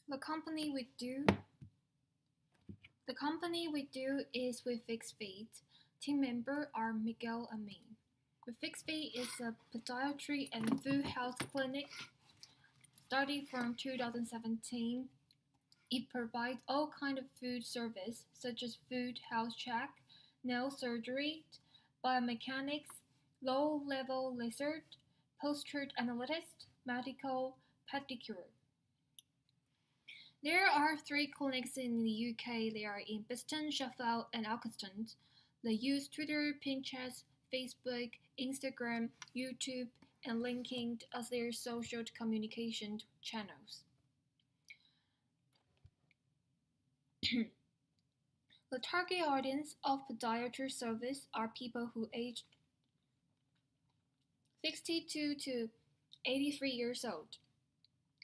The company we do the company we do is with Fixed Feet. Team member are Miguel Amin. The Fixed Feet is a podiatry and food health clinic started from 2017. It provides all kind of food service such as food health check, nail surgery, biomechanics, low-level research, post-truth analytics, medical pedicure. There are three clinics in the UK. They are in Biston, Sheffield, and Alkeston. They use Twitter, Pinterest, Facebook, Instagram, YouTube, and LinkedIn as their social communication channels. The target audience of podiatry service are people who age 62 to 83 years old.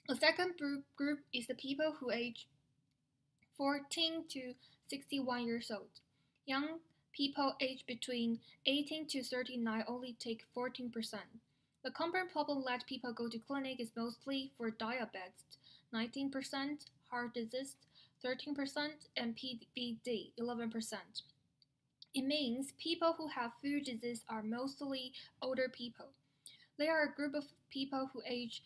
The second group is the people who age 14 to 61 years old. Young people aged between 18 to 39 only take 14%. The common problem that people go to clinic is mostly for diabetes, 19%, heart disease, 13%, and PVD, 11%. It means people who have food disease are mostly older people. They are a group of people who age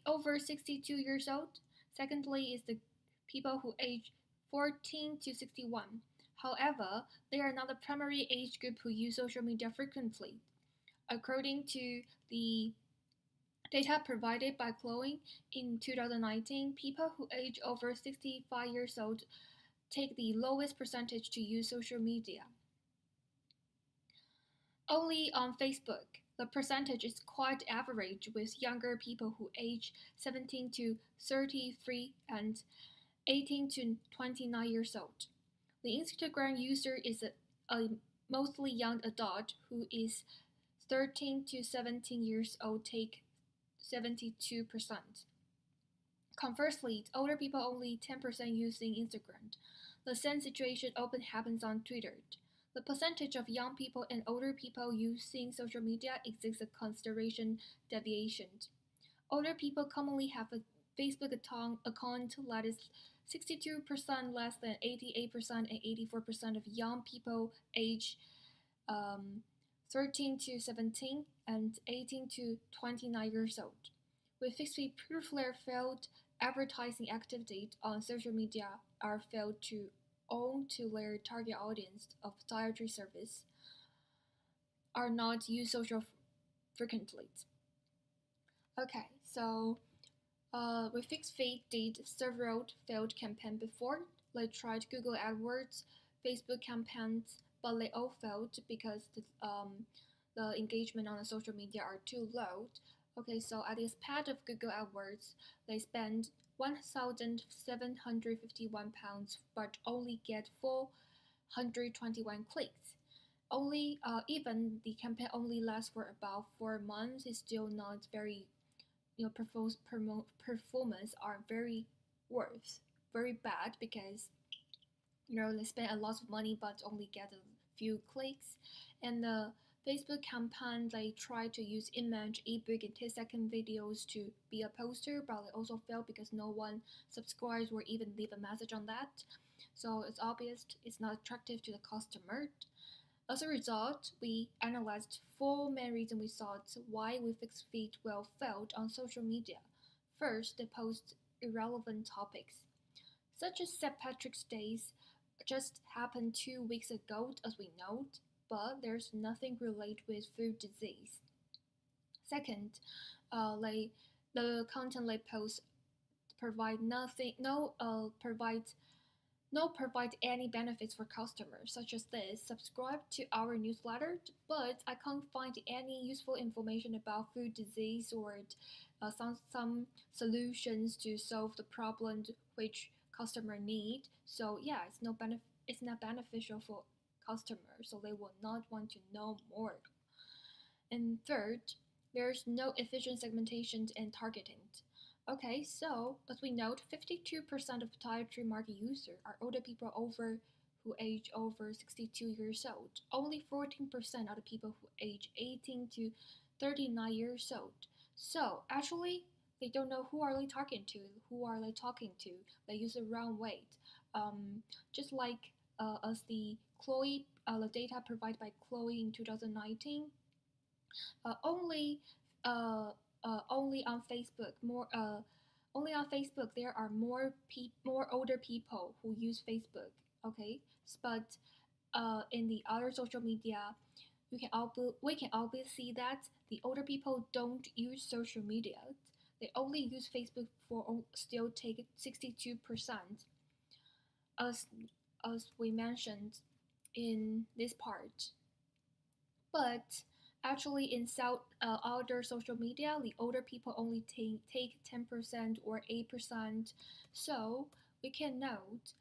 over 62 years old. Secondly is the people who age 14 to 61. However, they are not the primary age group who use social media frequently. According to the data provided by Chloe in 2019, people who age over 65 years old take the lowest percentage to use social media. Only on Facebook, the percentage is quite average with younger people who age 17 to 33 and 18 to 29 years old. The Instagram user is a mostly young adult who is 13 to 17 years old take 72%. Conversely, older people only 10% using Instagram. The same situation often happens on Twitter. The percentage of young people and older people using social media exists a consideration deviation. Older people commonly have a Facebook account that is 62% less than 88% and 84% of young people age 13 to 17 and 18 to 29 years old. With Fixed proof their failed advertising activity on social media are failed to own to their target audience of podiatry service are not used social frequently. Okay, so with Fixed Feet did several failed campaigns before. They tried Google AdWords, Facebook campaigns, but they all failed because the engagement on the social media are too low. Okay, so at the expense of Google AdWords, they spend £1,751 but only get 421 clicks. Only even the campaign only lasts for about 4 months is still not very performance are very bad because they spend a lot of money but only get a few clicks. And the Facebook campaign, they try to use image, ebook, and 10-second videos to be a poster, but they also fail because no one subscribes or even leave a message on that. So it's obvious it's not attractive to the customer. As a result, we analyzed 4 main reasons we thought why we Fixed Feet well failed on social media. First, they post irrelevant topics, such as St. Patrick's Day just happened 2 weeks ago, as we note, but there's nothing related with food disease. Second, the content they post provide any benefits for customers, such as this: subscribe to our newsletter, but I can't find any useful information about food disease or some solutions to solve the problem which customer need. So yeah, it's not beneficial for customers, so they will not want to know more. And third, there's no efficient segmentation and targeting. Okay, so as we note, 52% of podiatry market users are older people who age over 62 years old. Only 14% are the people who age 18 to 39 years old. So actually, They don't know who are they talking to, who are they talking to. They use the wrong weight. Just like as the data provided by Chloe in 2019, only uh, only on Facebook only on Facebook there are more older people who use Facebook. Okay, but in the other social media, we can always see that the older people don't use social media. They only use Facebook for still take 62%, as we mentioned in this part. But actually, in other social media, the older people only take 10% or 8%. So we can note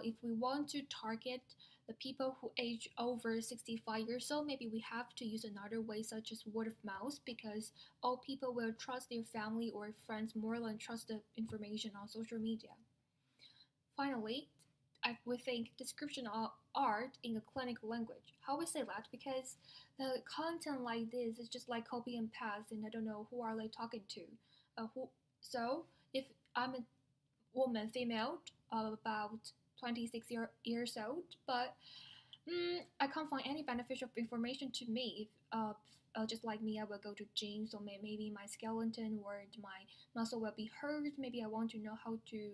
if we want to target the people who age over 65 years old, maybe we have to use another way, such as word of mouth, because old people will trust their family or friends more than trust the information on social media. Finally, I would think description of art in a clinical language. How we say that? Because the content like this is just like copy and paste, and I don't know who are they talking to. Who? So if I'm a woman, female, about 26 years old, but I can't find any beneficial information to me. If just like me, I will go to gym, so maybe my skeleton or my muscle will be hurt. Maybe I want to know how to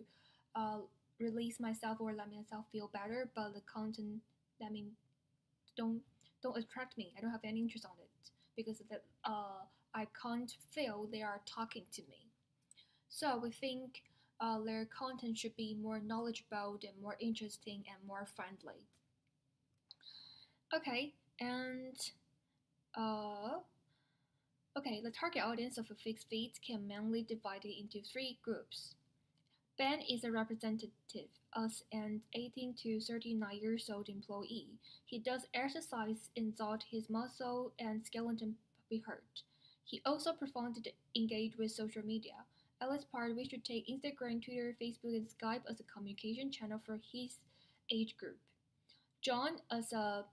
uh, release myself or let myself feel better. But the content, I mean, don't don't attract me. I don't have any interest on it because I can't feel they are talking to me. So we think their content should be more knowledgeable and more interesting and more friendly. Okay, and uh, okay, the target audience of a fixed feed can mainly divide it into three groups. Ben is a representative as an 18 to 39 years old employee. He does exercise and thought his muscle and skeleton be hurt. He also preferred to engage with social media. At this part, we should take Instagram, Twitter, Facebook, and Skype as a communication channel for his age group. John, as a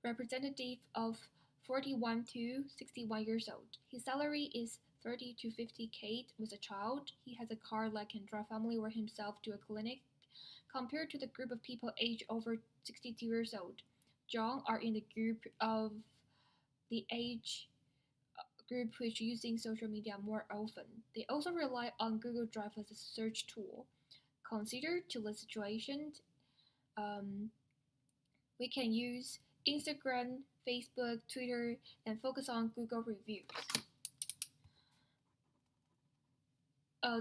representative of 41 to 61 years old. His salary is 30 to 50K with a child. He has a car that can drive family or himself to a clinic. Compared to the group of people aged over 62 years old, John are in the group of the age group which using social media more often. They also rely on Google Drive as a search tool. Consider to the situation, um, we can use Instagram, Facebook, Twitter, and focus on Google reviews.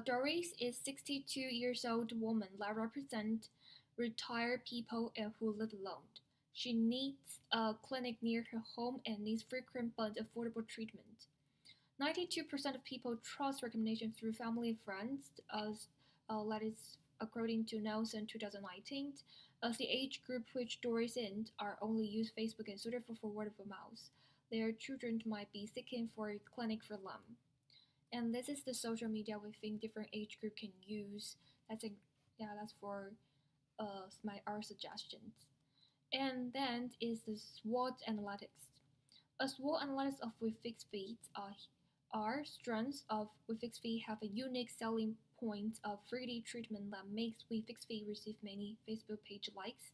Doris is 62 years old woman that represents retired people and who live alone. She needs a clinic near her home and needs frequent but affordable treatment. 92% of people trust recommendation through family and friends, as that is according to Nelson 2019, as the age group which Doris in are only use Facebook and Twitter for word of mouth. Their children might be seeking for a clinic for them. And this is the social media we think different age group can use. That's for our suggestions. And then is the SWOT analytics. A SWOT analysis of Wefix feeds are strengths of Wefix feed have a unique selling point of 3D treatment that makes Wefix feed receive many Facebook page likes.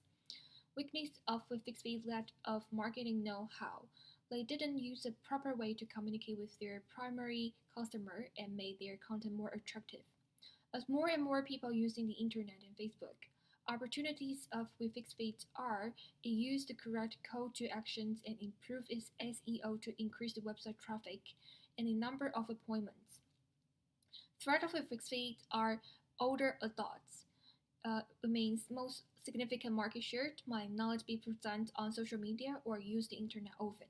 Weakness of Wefix feed lack of marketing know-how. They didn't use the proper way to communicate with their primary customer and made their content more attractive. As more and more people using the internet and Facebook, opportunities of Wefix feeds are it use the correct call to actions and improve its SEO to increase the website traffic and the number of appointments. Threat of Wefix feeds are older adults. It means most significant market share might not be present on social media or use the internet often.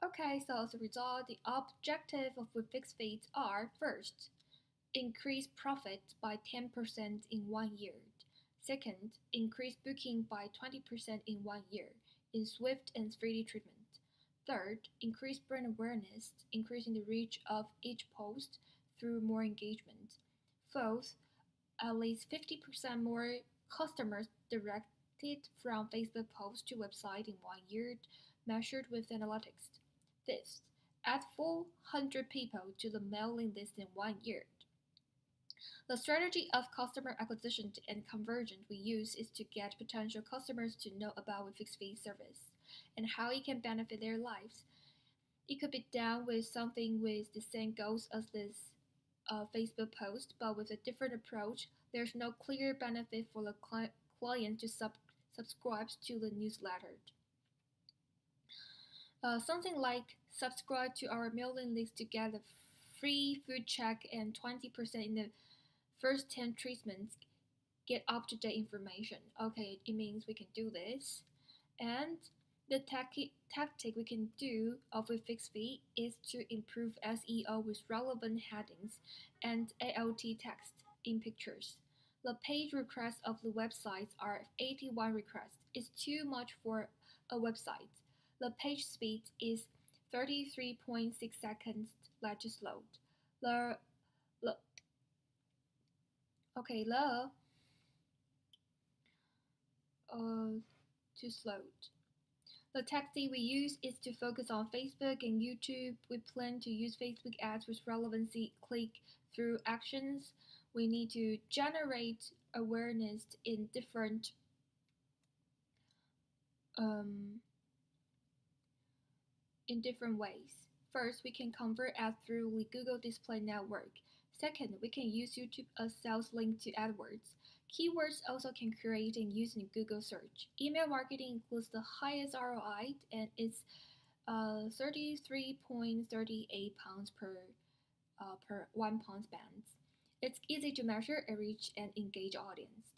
Okay, so as a result, the objective of Wefix feeds are first, increase profit by 10% in 1 year. Second, increase booking by 20% in 1 year in Swift and 3D treatment. Third, increase brand awareness, increasing the reach of each post through more engagement. Fourth, at least 50% more customers directed from Facebook posts to website in 1 year, measured with analytics. Fifth, add 400 people to the mailing list in 1 year. The strategy of customer acquisition and conversion we use is to get potential customers to know about a fixed fee service and how it can benefit their lives. It could be done with something with the same goals as this Facebook post, but with a different approach. There's no clear benefit for the client to subscribe to the newsletter. Something like subscribe to our mailing list to get a free food check and 20% in the first 10 treatments. Get up to date information. Okay, it means we can do this. And the tactic we can do of a fixed fee is to improve SEO with relevant headings and alt text in pictures. The page requests of the websites are 81 requests. It's too much for a website. The page speed is 33.6 seconds. Let's just load. The, the okay, too slow. The tactic we use is to focus on Facebook and YouTube. We plan to use Facebook ads with relevancy click-through actions. We need to generate awareness um, in different ways. First, we can convert ads through the Google Display Network. Second, we can use YouTube as sales link to AdWords. Keywords also can create and use in Google search. Email marketing includes the highest ROI and it's 33.38 pounds per 1 pound spent. It's easy to measure and reach an engaged audience.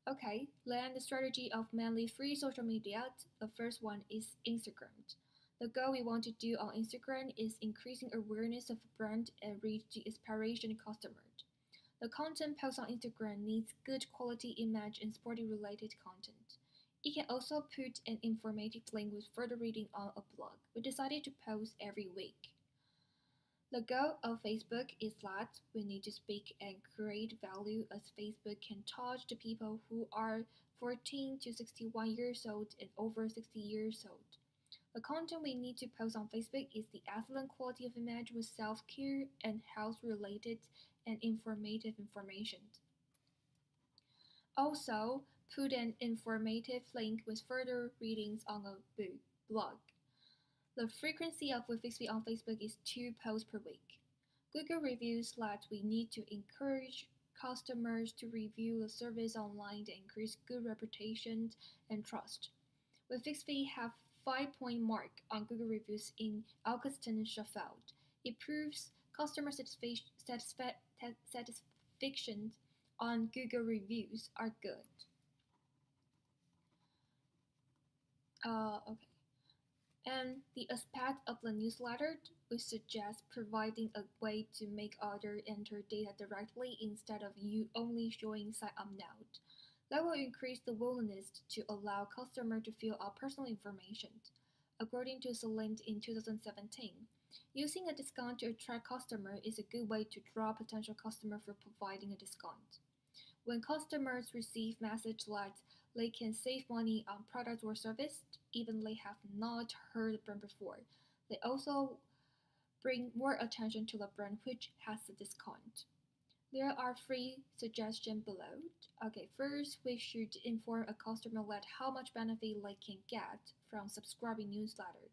Okay, then the strategy of mainly free social media. The first one is Instagram. The goal we want to do on Instagram is increasing awareness of a brand and reach the aspiration customer. The content post on Instagram needs good quality image and sporty related content. It can also put an informative link with further reading on a blog. We decided to post every week. The goal of Facebook is that we need to speak and create value as Facebook can touch the people who are 14 to 61 years old and over 60 years old. The content we need to post on Facebook is the excellent quality of image with self-care and health-related and informative information. Also, put an informative link with further readings on a blog. The frequency of a fixed fee on Facebook is 2 posts per week. Google reviews that we need to encourage customers to review the service online to increase good reputation and trust. We fixed fee have 5-point mark on Google reviews in Augustin and Sheffield. It proves customer satisfaction on Google reviews are good. Okay. And the aspect of the newsletter, we suggest providing a way to make others enter data directly instead of you only showing sign up now. That will increase the willingness to allow customers to fill out personal information. According to Cellent in 2017, using a discount to attract customers is a good way to draw potential customers for providing a discount. When customers receive message that they can save money on product or service, even they have not heard the brand before, they also bring more attention to the brand which has a discount. There are 3 suggestions below. Okay, first, we should inform a customer that how much benefit they can get from subscribing newsletter.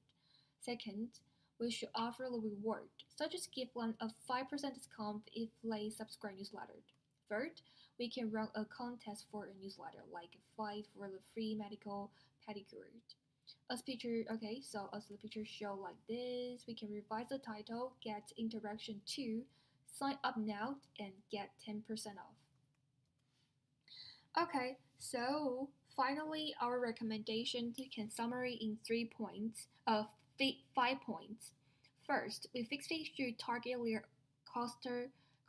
Second, we should offer a reward, such as give one a 5% discount if they subscribe newsletter. Third, we can run a contest for a newsletter, like a fight for the free medical pedicure. As the picture show like this, we can revise the title, get interaction 2, sign up now, and get 10% off. Okay, so finally, our recommendation can summary in 5 points. First, we fixed fee should target their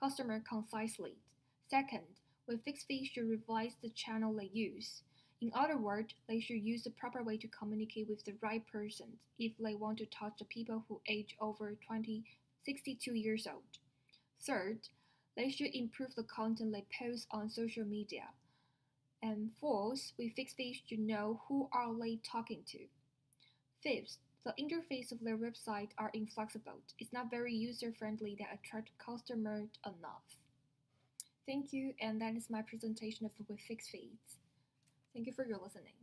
customer concisely. Second, we fixed fee should revise the channel they use. In other words, they should use the proper way to communicate with the right person if they want to touch the people who age over 62 years old. Third, they should improve the content they post on social media. And fourth, we fixed fee should know who are they talking to. Fifth, The interface of their website are inflexible. It's not very user-friendly that attract customers enough. Thank you, and that is my presentation of with fixed feeds. Thank you for your listening.